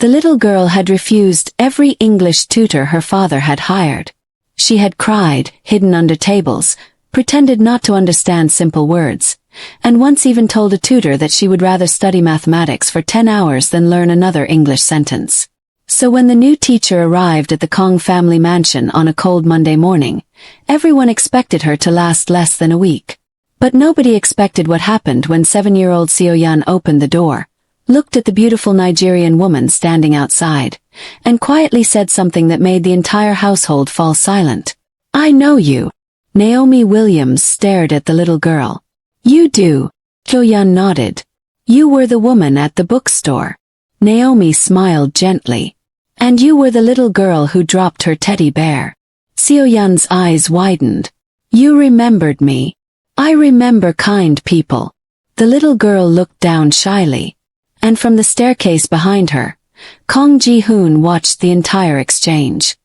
The little girl had refused every English tutor her father had hired. She had cried, hidden under tables, pretended not to understand simple words, and once even told a tutor that she would rather study mathematics for 10 hours than learn another English sentence. So when the new teacher arrived at the Kong family mansion on a cold Monday morning, everyone expected her to last less than a week. But nobody expected what happened when 7-year-old Seo-yeon opened the door, looked at the beautiful Nigerian woman standing outside, and quietly said something that made the entire household fall silent. "I know you." Naomi Williams stared at the little girl. "You do." Seo-yeon nodded. "You were the woman at the bookstore." Naomi smiled gently. "And you were the little girl who dropped her teddy bear." Seo-yeon's eyes widened. "You remembered me. I remember kind people." The little girl looked down shyly. And from the staircase behind her, Kong Ji-hoon watched the entire exchange.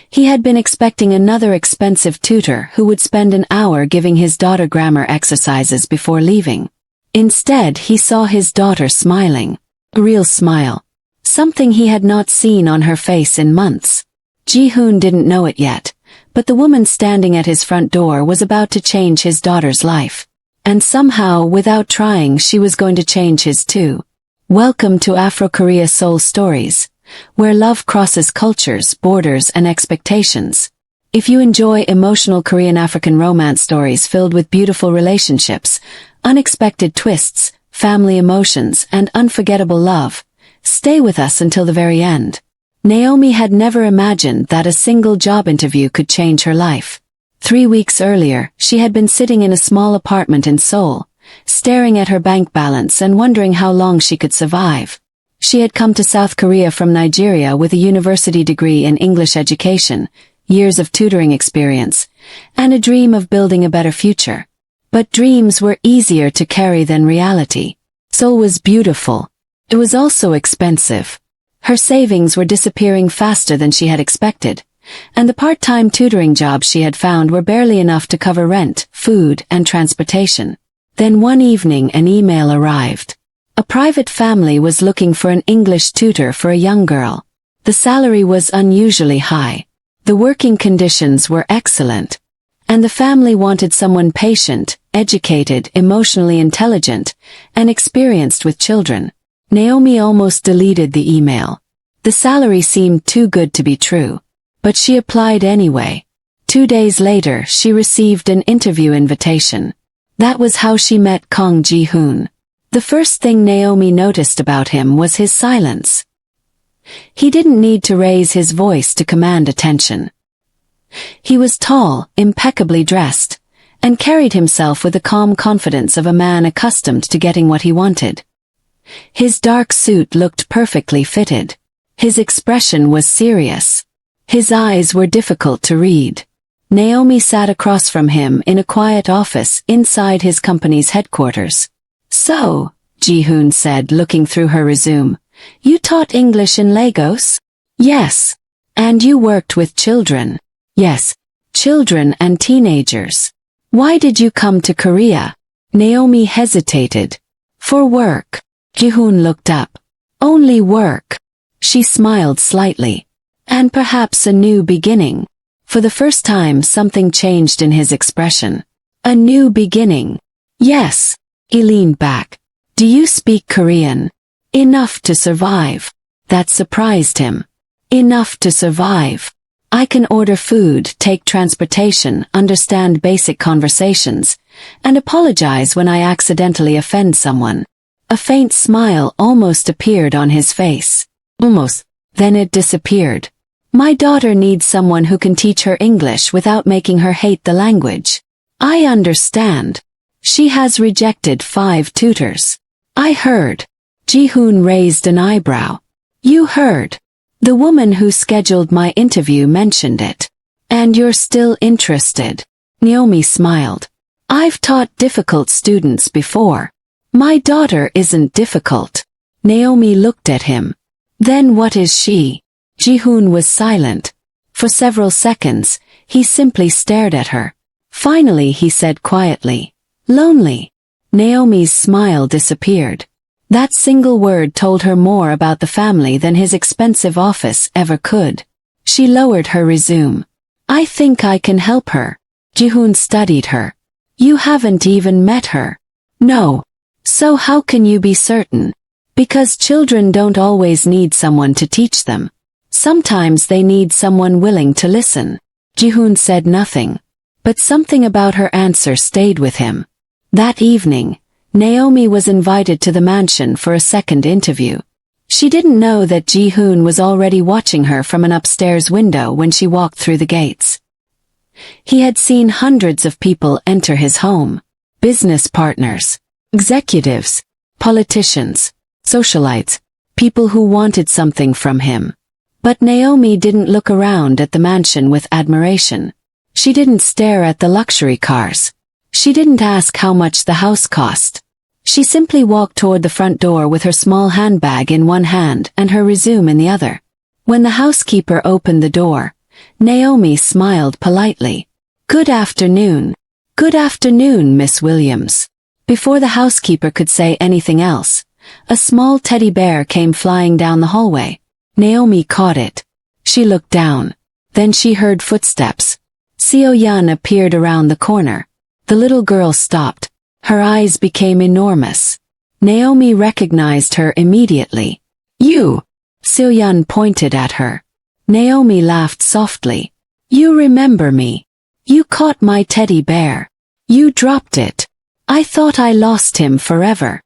He had been expecting another expensive tutor who would spend an hour giving his daughter grammar exercises before leaving. Instead, he saw his daughter smiling. A real smile. Something he had not seen on her face in months. Ji-hoon didn't know it yet, but the woman standing at his front door was about to change his daughter's life. And somehow, without trying, she was going to change his too. Welcome to Afrokorea Seoul Stories, where love crosses cultures, borders, and expectations. If you enjoy emotional Korean African romance stories filled with beautiful relationships, unexpected twists, family emotions, and unforgettable love, stay with us until the very end. Naomi had never imagined that a single job interview could change her life. 3 weeks earlier, she had been sitting in a small apartment in Seoul, staring at her bank balance and wondering how long she could survive. She had come to South Korea from Nigeria with a university degree in English education, years of tutoring experience, and a dream of building a better future. But dreams were easier to carry than reality. Seoul was beautiful. It was also expensive. Her savings were disappearing faster than she had expected, and the part-time tutoring jobs she had found were barely enough to cover rent, food, and transportation. Then one evening an email arrived. A private family was looking for an English tutor for a young girl. The salary was unusually high. The working conditions were excellent. And the family wanted someone patient, educated, emotionally intelligent, and experienced with children. Naomi almost deleted the email. The salary seemed too good to be true. But she applied anyway. 2 days later, she received an interview invitation. That was how she met Kong Ji-hoon. The first thing Naomi noticed about him was his silence. He didn't need to raise his voice to command attention. He was tall, impeccably dressed, and carried himself with the calm confidence of a man accustomed to getting what he wanted. His dark suit looked perfectly fitted. His expression was serious. His eyes were difficult to read. Naomi sat across from him in a quiet office inside his company's headquarters. "So," Ji-hoon said, looking through her resume, "you taught English in Lagos?" "Yes." "And you worked with children?" "Yes, children and teenagers." "Why did you come to Korea?" Naomi hesitated. "For work." Ji-hoon looked up. "Only work?" She smiled slightly. "And perhaps a new beginning." For the first time something changed in his expression. "A new beginning." "Yes." He leaned back. "Do you speak Korean?" "Enough to survive." That surprised him. "Enough to survive. I can order food, take transportation, understand basic conversations, and apologize when I accidentally offend someone." A faint smile almost appeared on his face. Almost. Then it disappeared. "My daughter needs someone who can teach her English without making her hate the language." "I understand. She has rejected 5 tutors." "I heard." Ji-hoon raised an eyebrow. "You heard? The woman who scheduled my interview mentioned it. And you're still interested?" Naomi smiled. "I've taught difficult students before. My daughter isn't difficult." Naomi looked at him. "Then what is she?" Ji-hoon was silent. For several seconds, he simply stared at her. Finally he said quietly, "Lonely." Naomi's smile disappeared. That single word told her more about the family than his expensive office ever could. She lowered her resume. I think I can help her. Ji-hoon studied her. You haven't even met her. No. So how can you be certain? Because children don't always need someone to teach them. Sometimes they need someone willing to listen. Ji-hoon said nothing. But something about her answer stayed with him. That evening, Naomi was invited to the mansion for a second interview. She didn't know that Ji-hoon was already watching her from an upstairs window when she walked through the gates. He had seen hundreds of people enter his home. Business partners, executives, politicians, socialites, people who wanted something from him. But Naomi didn't look around at the mansion with admiration. She didn't stare at the luxury cars. She didn't ask how much the house cost. She simply walked toward the front door with her small handbag in one hand and her resume in the other. When the housekeeper opened the door, Naomi smiled politely. Good afternoon. Good afternoon, Miss Williams. Before the housekeeper could say anything else, a small teddy bear came flying down the hallway. Naomi caught it. She looked down. Then she heard footsteps. Seo-yeon appeared around the corner. The little girl stopped. Her eyes became enormous. Naomi recognized her immediately. You! Seo-yeon pointed at her. Naomi laughed softly. You remember me. You caught my teddy bear. You dropped it. I thought I lost him forever.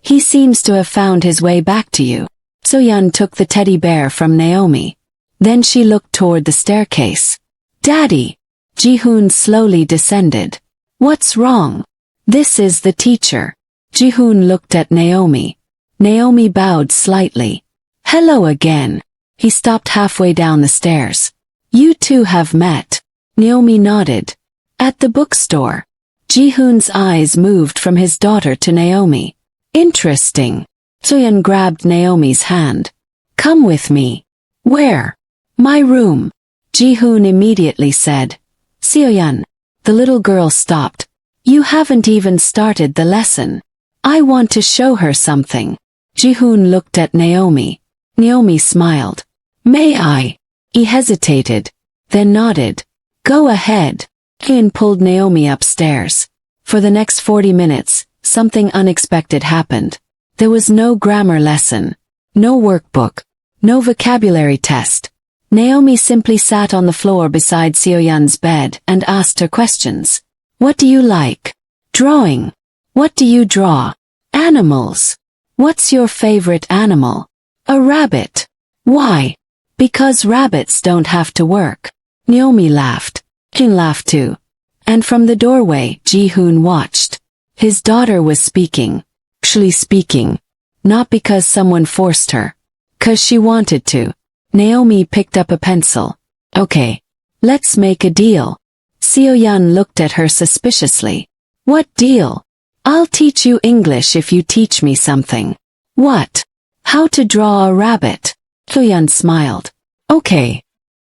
He seems to have found his way back to you. Seo-yeon took the teddy bear from Naomi. Then she looked toward the staircase. Daddy! Ji-hoon slowly descended. What's wrong? This is the teacher. Ji-hoon looked at Naomi. Naomi bowed slightly. Hello again. He stopped halfway down the stairs. You two have met. Naomi nodded. At the bookstore. Ji-hoon's eyes moved from his daughter to Naomi. Interesting. Seo-yeon grabbed Naomi's hand. Come with me. Where? My room. Ji-hoon immediately said. Seo-yeon. The little girl stopped. You haven't even started the lesson. I want to show her something. Ji-hoon looked at Naomi. Naomi smiled. May I? He hesitated, then nodded. Go ahead. Ji-hoon pulled Naomi upstairs. For the next 40 minutes, something unexpected happened. There was no grammar lesson, no workbook, no vocabulary test. Naomi simply sat on the floor beside Seo-yeon's bed and asked her questions. What do you like? Drawing. What do you draw? Animals. What's your favorite animal? A rabbit. Why? Because rabbits don't have to work. Naomi laughed. Ji-hoon laughed too. And from the doorway, Ji-hoon watched. His daughter was speaking. Actually speaking. Not because someone forced her. 'Cause she wanted to. Naomi picked up a pencil. Okay. Let's make a deal. Seo-yeon looked at her suspiciously. What deal? I'll teach you English if you teach me something. What? How to draw a rabbit. Seo-yeon smiled. Okay.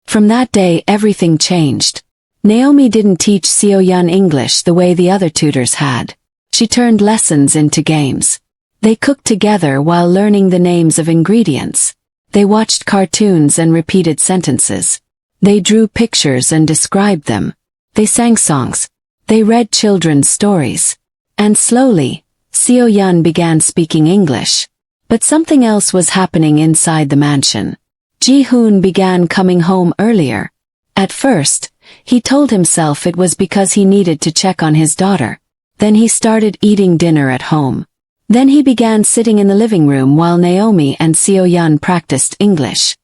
From that day everything changed. Naomi didn't teach Seo-yeon English the way the other tutors had. She turned lessons into games. They cooked together while learning the names of ingredients. They watched cartoons and repeated sentences. They drew pictures and described them. They sang songs. They read children's stories. And slowly, Seo-yeon began speaking English. But something else was happening inside the mansion. Ji-hoon began coming home earlier. At first, he told himself it was because he needed to check on his daughter. Then he started eating dinner at home. Then he began sitting in the living room while Naomi and Seo-yeon practiced English.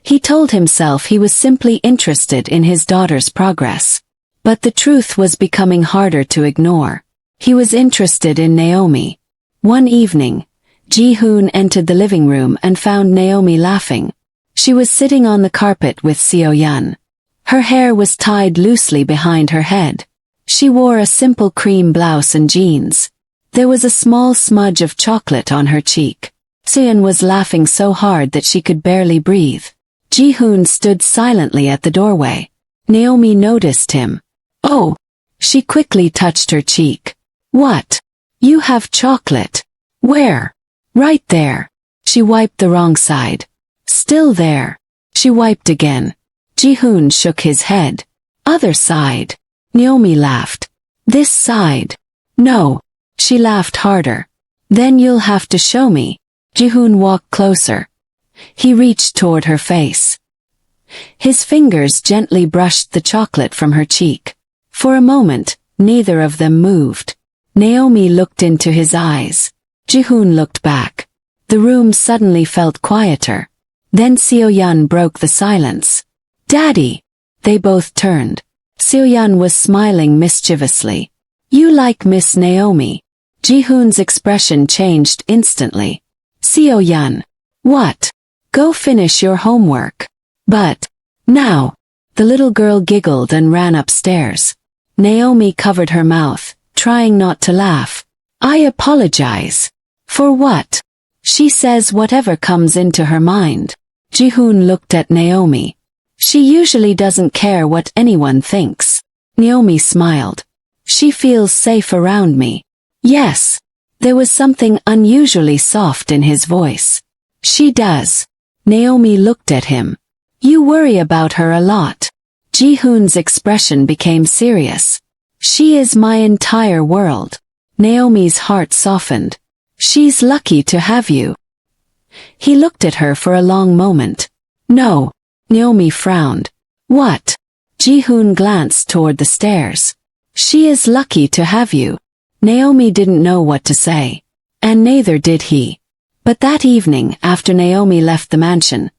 He told himself he was simply interested in his daughter's progress. But the truth was becoming harder to ignore. He was interested in Naomi. One evening, Ji-hoon entered the living room and found Naomi laughing. She was sitting on the carpet with Seo-yeon. Her hair was tied loosely behind her head. She wore a simple cream blouse and jeans. There was a small smudge of chocolate on her cheek. Seo-yeon was laughing so hard that she could barely breathe. Ji-hoon stood silently at the doorway. Naomi noticed him. Oh! She quickly touched her cheek. What? You have chocolate. Where? Right there. She wiped the wrong side. Still there. She wiped again. Ji-hoon shook his head. Other side. Naomi laughed. This side. No. She laughed harder. Then you'll have to show me. Ji-hoon walked closer. He reached toward her face. His fingers gently brushed the chocolate from her cheek. For a moment, neither of them moved. Naomi looked into his eyes. Ji-hoon looked back. The room suddenly felt quieter. Then Seo-yeon broke the silence. Daddy! They both turned. Seo-yeon was smiling mischievously. You like Miss Naomi. Ji-hoon's expression changed instantly. Seo-yeon. What? Go finish your homework. But, now. The little girl giggled and ran upstairs. Naomi covered her mouth, trying not to laugh. I apologize. For what? She says whatever comes into her mind. Ji-hoon looked at Naomi. She usually doesn't care what anyone thinks. Naomi smiled. She feels safe around me. Yes. There was something unusually soft in his voice. She does. Naomi looked at him. You worry about her a lot. Ji-hoon's expression became serious. She is my entire world. Naomi's heart softened. She's lucky to have you. He looked at her for a long moment. No. Naomi frowned. What? Ji-hoon glanced toward the stairs. She is lucky to have you. Naomi didn't know what to say. And neither did he. But that evening, after Naomi left the mansion,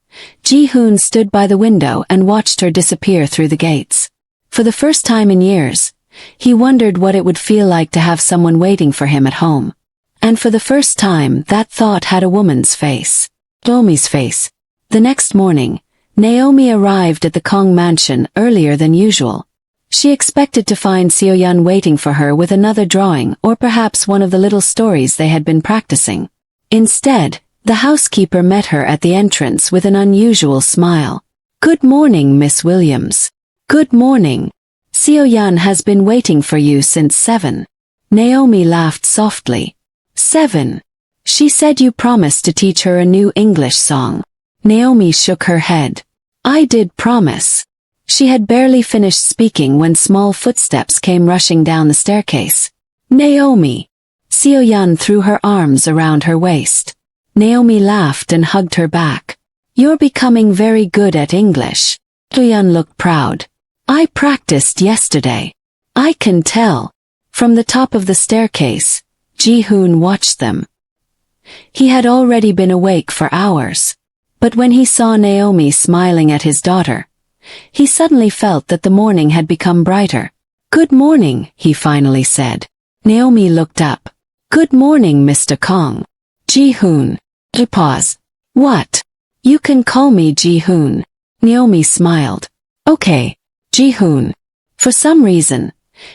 Ji-hoon stood by the window and watched her disappear through the gates. For the first time in years, he wondered what it would feel like to have someone waiting for him at home. And for the first time, that thought had a woman's face. Naomi's face. The next morning, Naomi arrived at the Kong mansion earlier than usual. She expected to find Seo-yeon waiting for her with another drawing or perhaps one of the little stories they had been practicing. Instead, the housekeeper met her at the entrance with an unusual smile. Good morning, Miss Williams. Good morning. Seo-yeon has been waiting for you since 7. Naomi laughed softly. 7. She said you promised to teach her a new English song. Naomi shook her head. I did promise. She had barely finished speaking when small footsteps came rushing down the staircase. Naomi. Seo-yeon threw her arms around her waist. Naomi laughed and hugged her back. You're becoming very good at English. Seo-yeon looked proud. I practiced yesterday. I can tell. From the top of the staircase, Ji-hoon watched them. He had already been awake for hours. But when he saw Naomi smiling at his daughter, he suddenly felt that the morning had become brighter. Good morning, he finally said. Naomi looked up. Good morning, Mr. Kong. Ji-hoon. Pause. What? You can call me Ji-hoon. Naomi smiled. Okay, Ji-hoon. For some reason,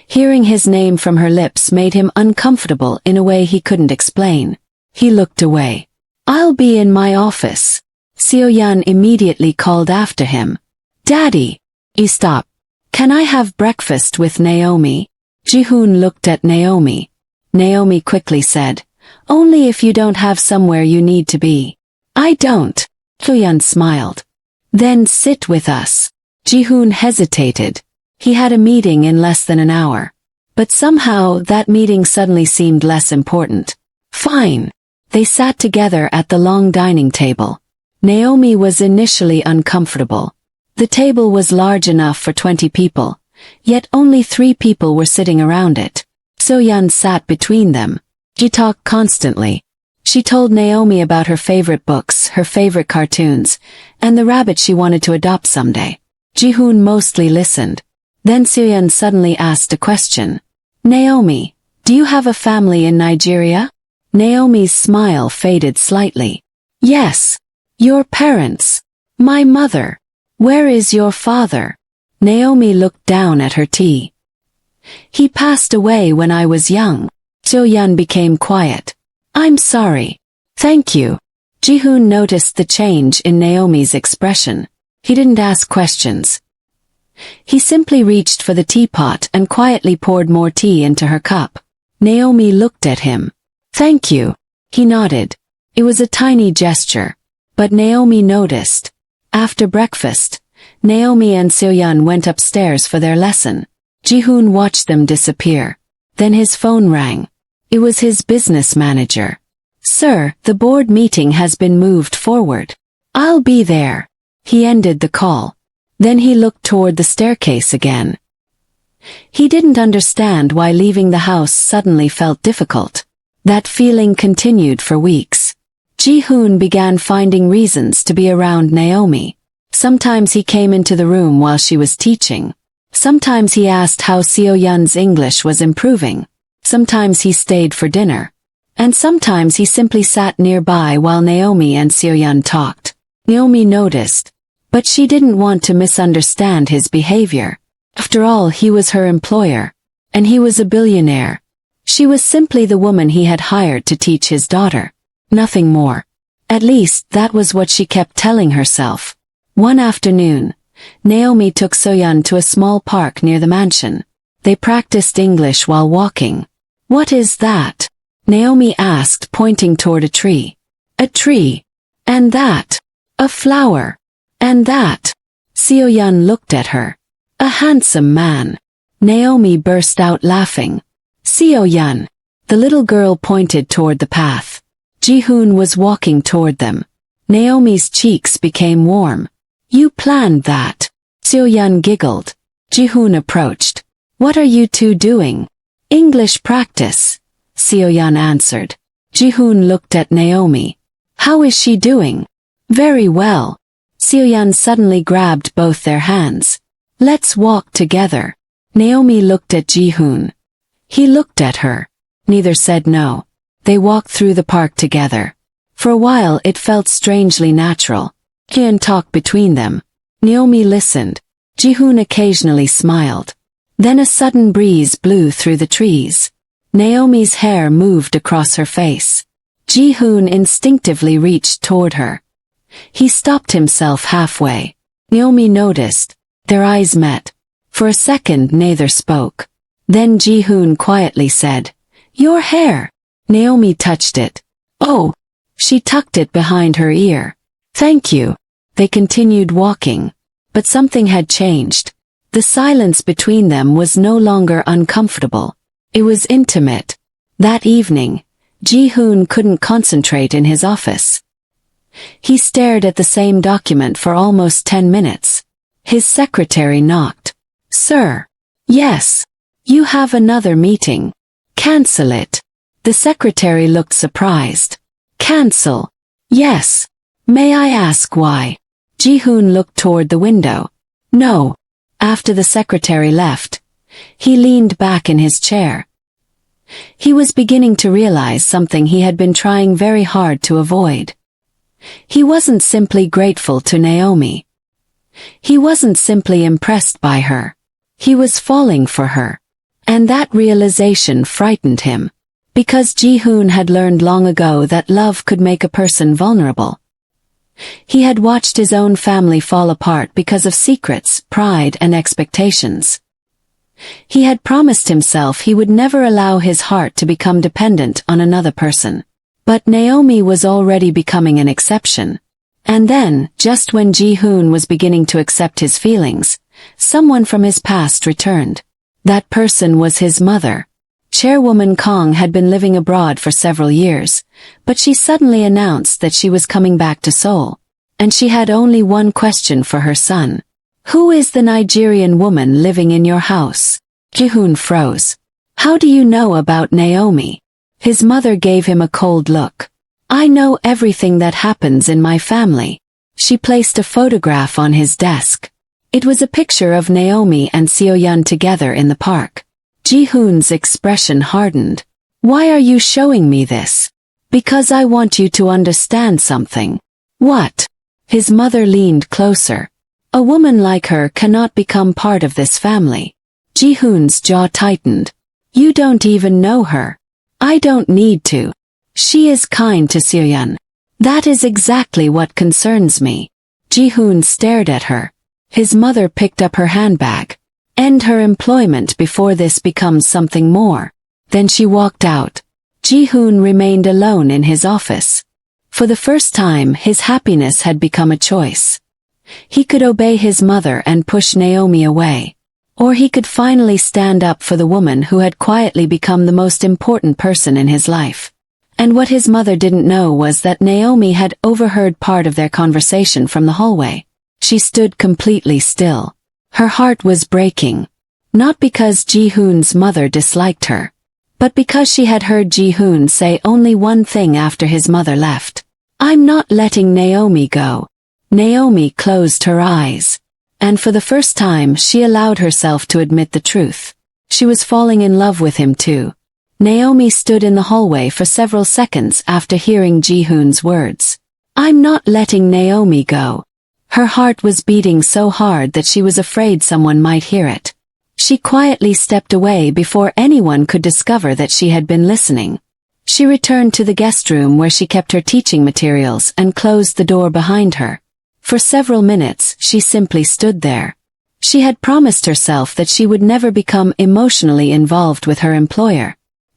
hearing his name from her lips made him uncomfortable in a way he couldn't explain. He looked away. I'll be in my office. Seo-yeon immediately called after him. Daddy! He stopped. Can I have breakfast with Naomi? Ji-hoon looked at Naomi. Naomi quickly said, only if you don't have somewhere you need to be. I don't. Seo-yeon smiled. Then sit with us. Ji-hoon hesitated. He had a meeting in less than an hour. But somehow that meeting suddenly seemed less important. Fine. They sat together at the long dining table. Naomi was initially uncomfortable. The table was large enough for 20 people, yet only 3 people were sitting around it. Seo-yeon sat between them. She talked constantly. She told Naomi about her favorite books, her favorite cartoons, and the rabbit she wanted to adopt someday. Ji-hoon mostly listened. Then Seo-yeon suddenly asked a question. Naomi, do you have a family in Nigeria? Naomi's smile faded slightly. Yes. Your parents. My mother. Where is your father? Naomi looked down at her tea. He passed away when I was young. Seo-yeon became quiet. I'm sorry. Thank you. Ji-hoon noticed the change in Naomi's expression. He didn't ask questions. He simply reached for the teapot and quietly poured more tea into her cup. Naomi looked at him. Thank you. He nodded. It was a tiny gesture. But Naomi noticed. After breakfast, Naomi and Seoyeon went upstairs for their lesson. Ji-hoon watched them disappear. Then his phone rang. It was his business manager. "Sir, the board meeting has been moved forward. I'll be there." He ended the call. Then he looked toward the staircase again. He didn't understand why leaving the house suddenly felt difficult. That feeling continued for weeks. Ji-hoon began finding reasons to be around Naomi. Sometimes he came into the room while she was teaching. Sometimes he asked how Seoyeon's English was improving. Sometimes he stayed for dinner. And sometimes he simply sat nearby while Naomi and Seoyeon talked. Naomi noticed. But she didn't want to misunderstand his behavior. After all, he was her employer. And he was a billionaire. She was simply the woman he had hired to teach his daughter. Nothing more. At least, that was what she kept telling herself. One afternoon, Naomi took Seoyeon to a small park near the mansion. They practiced English while walking. "What is that?" Naomi asked, pointing toward a tree. "A tree. And that. A flower. And that." Seoyeon looked at her. "A handsome man." Naomi burst out laughing. "Seoyeon." The little girl pointed toward the path. Ji-hoon was walking toward them. Naomi's cheeks became warm. "You planned that." Seoyeon giggled. Ji-hoon approached. "What are you two doing?" "English practice," Seoyeon answered. Ji-hoon looked at Naomi. "How is she doing?" "Very well." Seoyeon suddenly grabbed both their hands. "Let's walk together." Naomi looked at Ji-hoon. He looked at her. Neither said no. They walked through the park together. For a while it felt strangely natural. Ji-hoon talked between them. Naomi listened. Ji-hoon occasionally smiled. Then a sudden breeze blew through the trees. Naomi's hair moved across her face. Ji-hoon instinctively reached toward her. He stopped himself halfway. Naomi noticed. Their eyes met. For a second neither spoke. Then Ji-hoon quietly said, "Your hair." Naomi touched it. "Oh." She tucked it behind her ear. "Thank you." They continued walking. But something had changed. The silence between them was no longer uncomfortable. It was intimate. That evening, Ji-hoon couldn't concentrate in his office. He stared at the same document for almost 10 minutes. His secretary knocked. "Sir." "Yes." "You have another meeting. Cancel it." The secretary looked surprised. "Cancel?" "Yes." "May I ask why?" Ji-hoon looked toward the window. "No." After the secretary left, he leaned back in his chair. He was beginning to realize something he had been trying very hard to avoid. He wasn't simply grateful to Naomi. He wasn't simply impressed by her. He was falling for her. And that realization frightened him. Because Ji-hoon had learned long ago that love could make a person vulnerable. He had watched his own family fall apart because of secrets, pride, and expectations. He had promised himself he would never allow his heart to become dependent on another person. But Naomi was already becoming an exception. And then, just when Ji-hoon was beginning to accept his feelings, someone from his past returned. That person was his mother. Chairwoman Kong had been living abroad for several years, but she suddenly announced that she was coming back to Seoul. And she had only one question for her son. "Who is the Nigerian woman living in your house?" Ji-hoon froze. "How do you know about Naomi?" His mother gave him a cold look. "I know everything that happens in my family." She placed a photograph on his desk. It was a picture of Naomi and Seoyeon together in the park. Ji-hoon's expression hardened. "Why are you showing me this?" "Because I want you to understand something." "What?" His mother leaned closer. "A woman like her cannot become part of this family." Ji-hoon's jaw tightened. "You don't even know her." "I don't need to. She is kind to Seoyeon. That is exactly what concerns me." Ji-hoon stared at her. His mother picked up her handbag. "End her employment before this becomes something more." Then she walked out. Ji-hoon remained alone in his office. For the first time, his happiness had become a choice. He could obey his mother and push Naomi away. Or he could finally stand up for the woman who had quietly become the most important person in his life. And what his mother didn't know was that Naomi had overheard part of their conversation from the hallway. She stood completely still. Her heart was breaking. Not because Ji-hoon's mother disliked her, but because she had heard Ji-hoon say only one thing after his mother left. "I'm not letting Naomi go." Naomi closed her eyes. And for the first time she allowed herself to admit the truth. She was falling in love with him too. Naomi stood in the hallway for several seconds after hearing Ji-hoon's words. "I'm not letting Naomi go." Her heart was beating so hard that she was afraid someone might hear it. She quietly stepped away before anyone could discover that she had been listening. She returned to the guest room where she kept her teaching materials and closed the door behind her. For several minutes, she simply stood there. She had promised herself that she would never become emotionally involved with her employer.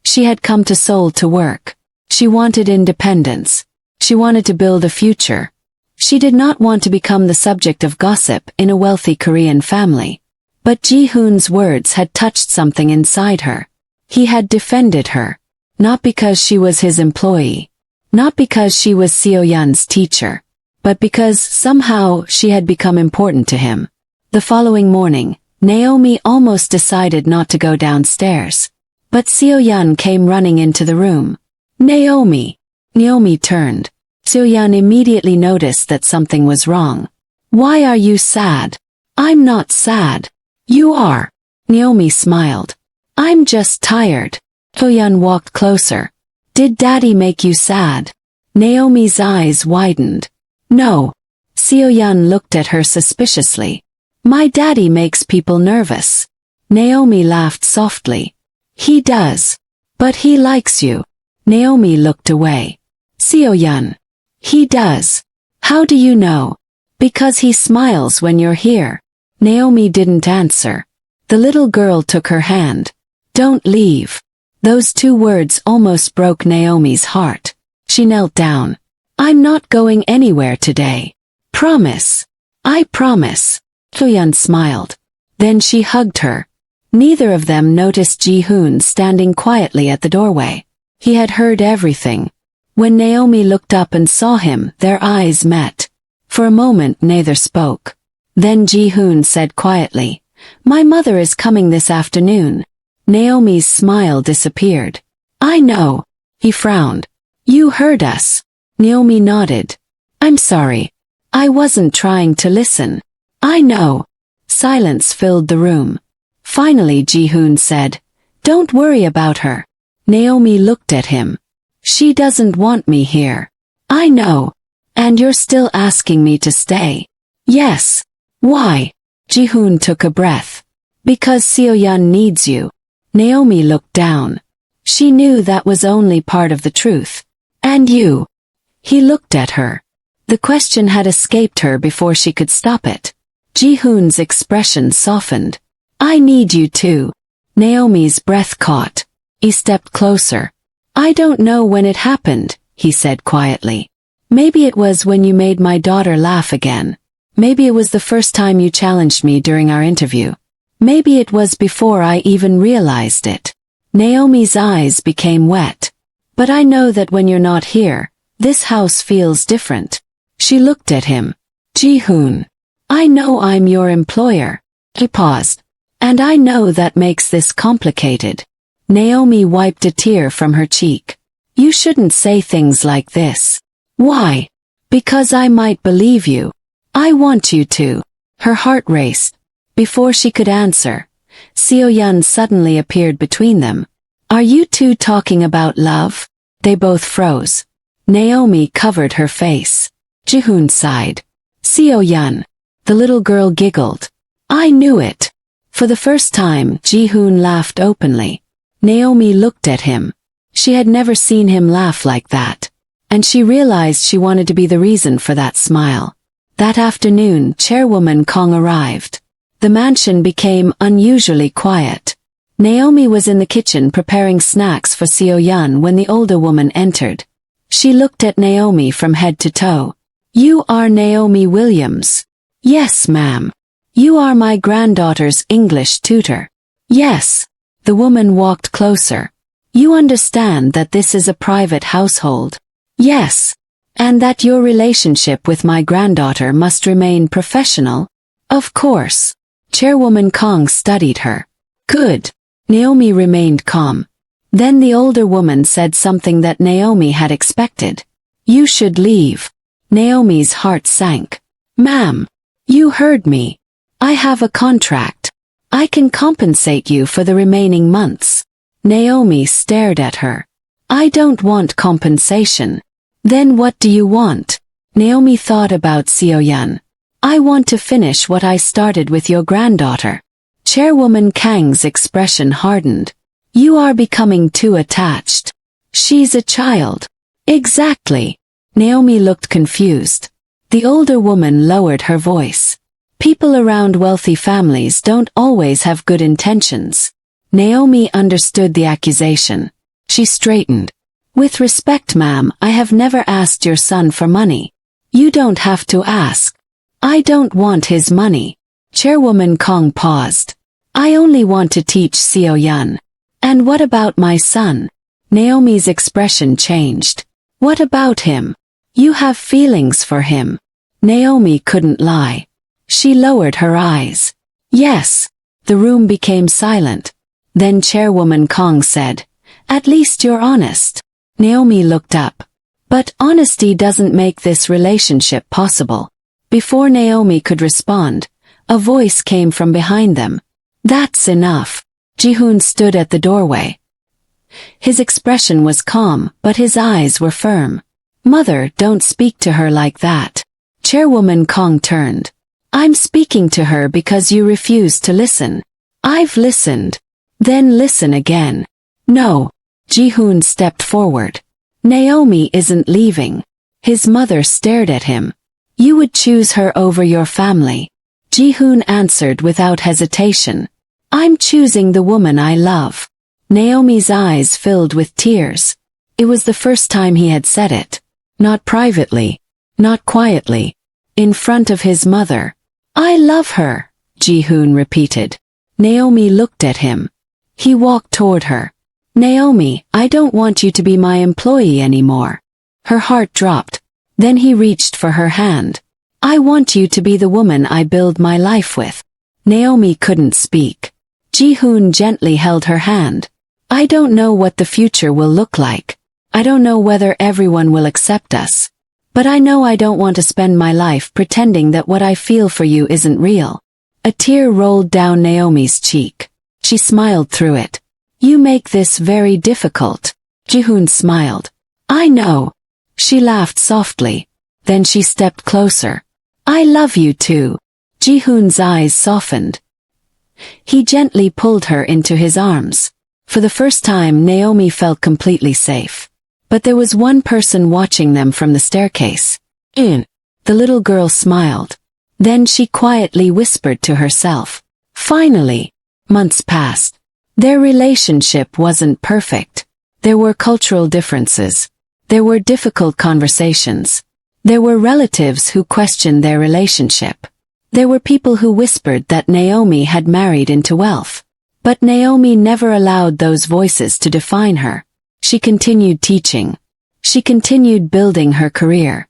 She had come to Seoul to work. She wanted independence. She wanted to build a future. She did not want to become the subject of gossip in a wealthy Korean family. But Ji-hoon's words had touched something inside her. He had defended her. Not because she was his employee. Not because she was Seo-yeon's teacher. But because somehow she had become important to him. The following morning, Naomi almost decided not to go downstairs. But Seo-yeon came running into the room. "Naomi!" Naomi turned. Seo-yeon immediately noticed that something was wrong. "Why are you sad?" "I'm not sad." "You are." Naomi smiled. "I'm just tired." Seo-yeon walked closer. "Did Daddy make you sad?" Naomi's eyes widened. "No." Seo-yeon looked at her suspiciously. "My daddy makes people nervous." Naomi laughed softly. "He does. But he likes you." Naomi looked away. "Seo-yeon." "He does." "How do you know?" "Because he smiles when you're here." Naomi didn't answer. The little girl took her hand. "Don't leave." Those two words almost broke Naomi's heart. She knelt down. "I'm not going anywhere today." "Promise." "I promise." Seo-yeon smiled. Then she hugged her. Neither of them noticed Ji-hoon standing quietly at the doorway. He had heard everything. When Naomi looked up and saw him, their eyes met. For a moment neither spoke. Then Ji-hoon said quietly, "My mother is coming this afternoon." Naomi's smile disappeared. "I know." He frowned. "You heard us." Naomi nodded. "I'm sorry. I wasn't trying to listen." "I know." Silence filled the room. Finally Ji-hoon said, "Don't worry about her." Naomi looked at him. "She doesn't want me here." "I know. And you're still asking me to stay." "Yes." "Why?" Ji-hoon took a breath. "Because Seo-yeon needs you." Naomi looked down. She knew that was only part of the truth. "And you?" He looked at her. The question had escaped her before she could stop it. Ji-hoon's expression softened. "I need you too." Naomi's breath caught. He stepped closer. "I don't know when it happened," he said quietly. "Maybe it was when you made my daughter laugh again. Maybe it was the first time you challenged me during our interview. Maybe it was before I even realized it." Naomi's eyes became wet. "But I know that when you're not here, this house feels different." She looked at him. "Ji-hoon, I know I'm your employer." He paused. "And I know that makes this complicated." Naomi wiped a tear from her cheek. "You shouldn't say things like this." "Why?" "Because I might believe you." "I want you to." Her heart raced. Before she could answer, Seo-yeon suddenly appeared between them. "Are you two talking about love?" They both froze. Naomi covered her face. Ji-hoon sighed. "Seo-yeon." The little girl giggled. "I knew it." For the first time, Ji-hoon laughed openly. Naomi looked at him. She had never seen him laugh like that. And she realized she wanted to be the reason for that smile. That afternoon, Chairwoman Kong arrived. The mansion became unusually quiet. Naomi was in the kitchen preparing snacks for Seo-yeon when the older woman entered. She looked at Naomi from head to toe. "You are Naomi Williams." "Yes, ma'am." "You are my granddaughter's English tutor." "Yes." The woman walked closer. "You understand that this is a private household?" "Yes." "And that your relationship with my granddaughter must remain professional?" "Of course." Chairwoman Kong studied her. "Good." Naomi remained calm. Then the older woman said something that Naomi had expected. "You should leave." Naomi's heart sank. "Ma'am, you heard me. I have a contract. I can compensate you for the remaining months." Naomi stared at her. "I don't want compensation." "Then what do you want?" Naomi thought about Seo-yeon. "I want to finish what I started with your granddaughter." Chairwoman Kang's expression hardened. "You are becoming too attached. She's a child." "Exactly." Naomi looked confused. The older woman lowered her voice. "People around wealthy families don't always have good intentions." Naomi understood the accusation. She straightened. "With respect, ma'am, I have never asked your son for money." "You don't have to ask." "I don't want his money." Chairwoman Kong paused. "I only want to teach Seo-yeon." "And what about my son?" Naomi's expression changed. "What about him? You have feelings for him." Naomi couldn't lie. She lowered her eyes. "Yes." The room became silent. Then Chairwoman Kong said, "At least you're honest." Naomi looked up. "But honesty doesn't make this relationship possible." Before Naomi could respond, a voice came from behind them. "That's enough." Ji-hoon stood at the doorway. His expression was calm, but his eyes were firm. "Mother, don't speak to her like that." Chairwoman Kong turned. "I'm speaking to her because you refuse to listen." "I've listened." "Then listen again." "No." Ji-hoon stepped forward. "Naomi isn't leaving." His mother stared at him. "You would choose her over your family." Ji-hoon answered without hesitation. "I'm choosing the woman I love." Naomi's eyes filled with tears. It was the first time he had said it. Not privately. Not quietly. In front of his mother. "I love her," Ji-hoon repeated. Naomi looked at him. He walked toward her. "Naomi, I don't want you to be my employee anymore." Her heart dropped. Then he reached for her hand. "I want you to be the woman I build my life with." Naomi couldn't speak. Ji-hoon gently held her hand. "I don't know what the future will look like. I don't know whether everyone will accept us. But I know I don't want to spend my life pretending that what I feel for you isn't real." A tear rolled down Naomi's cheek. She smiled through it. "You make this very difficult." Ji-hoon smiled. "I know." She laughed softly. Then she stepped closer. "I love you too." Ji-hoon's eyes softened. He gently pulled her into his arms. For the first time Naomi felt completely safe. But there was one person watching them from the staircase. The little girl smiled. Then she quietly whispered to herself. Finally. Months passed. Their relationship wasn't perfect. There were cultural differences. There were difficult conversations. There were relatives who questioned their relationship. There were people who whispered that Naomi had married into wealth. But Naomi never allowed those voices to define her. She continued teaching. She continued building her career.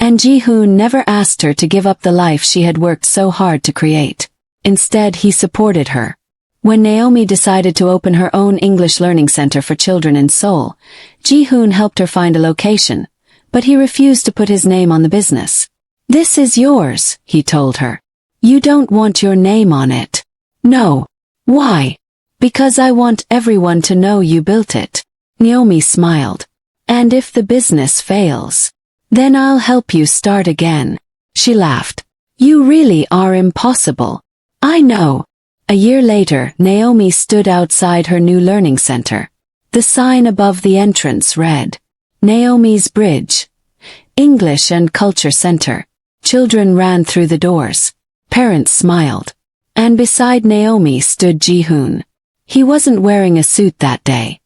And Ji-hoon never asked her to give up the life she had worked so hard to create. Instead, he supported her. When Naomi decided to open her own English learning center for children in Seoul, Ji-hoon helped her find a location, but he refused to put his name on the business. "This is yours," he told her. "You don't want your name on it." "No." "Why?" "Because I want everyone to know you built it." Naomi smiled. "And if the business fails, then I'll help you start again." She laughed. "You really are impossible." "I know." A year later, Naomi stood outside her new learning center. The sign above the entrance read, "Naomi's Bridge. English and Culture Center." Children ran through the doors. Parents smiled. And beside Naomi stood Ji-hoon. He wasn't wearing a suit that day.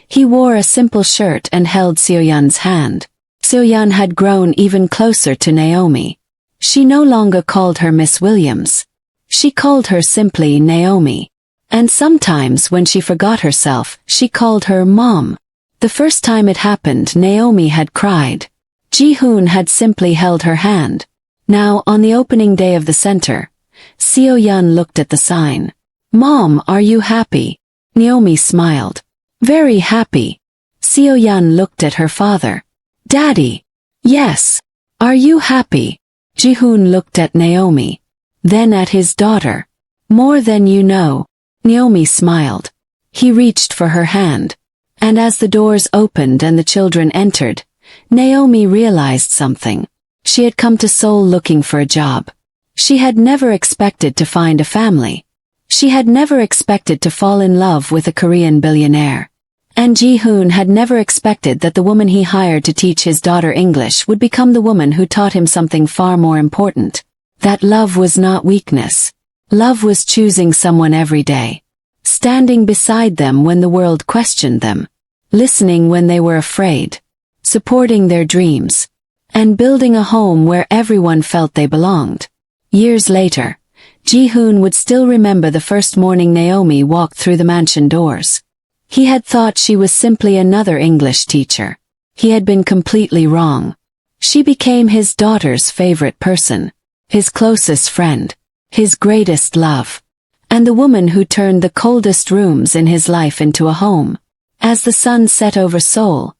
He wore a simple shirt and held Seoyeon's hand. Seoyeon had grown even closer to Naomi. She no longer called her Miss Williams. She called her simply Naomi. And sometimes when she forgot herself, she called her Mom. The first time it happened, Naomi had cried. Ji-hoon had simply held her hand. Now, on the opening day of the center, Seoyeon looked at the sign. Mom, are you happy? Naomi smiled. Very happy. Seoyeon looked at her father. Daddy. Yes. Are you happy? Ji-hoon looked at Naomi. Then at his daughter. More than you know. Naomi smiled. He reached for her hand. And as the doors opened and the children entered, Naomi realized something. She had come to Seoul looking for a job. She had never expected to find a family. She had never expected to fall in love with a Korean billionaire. And Ji-hoon had never expected that the woman he hired to teach his daughter English would become the woman who taught him something far more important. That love was not weakness. Love was choosing someone every day. Standing beside them when the world questioned them. Listening when they were afraid. Supporting their dreams. And building a home where everyone felt they belonged. Years later, Ji-hoon would still remember the first morning Naomi walked through the mansion doors. He had thought she was simply another English teacher. He had been completely wrong. She became his daughter's favorite person. His closest friend. His greatest love. And the woman who turned the coldest rooms in his life into a home. As the sun set over Seoul,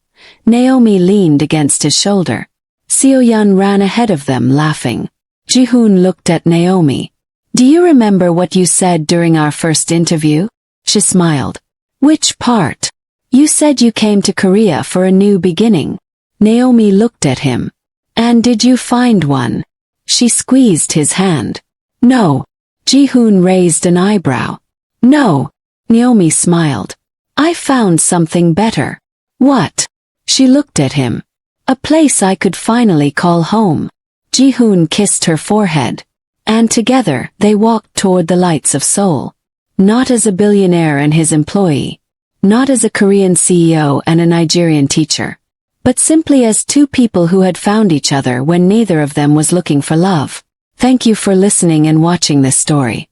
Naomi leaned against his shoulder. Seoyeon ran ahead of them laughing. Ji-hoon looked at Naomi. Do you remember what you said during our first interview? She smiled. Which part? You said you came to Korea for a new beginning. Naomi looked at him. And did you find one? She squeezed his hand. No. Ji-hoon raised an eyebrow. No. Naomi smiled. I found something better. What? She looked at him. A place I could finally call home. Ji-hoon kissed her forehead. And together they walked toward the lights of Seoul. Not as a billionaire and his employee. Not as a Korean CEO and a Nigerian teacher. But simply as two people who had found each other when neither of them was looking for love. Thank you for listening and watching this story.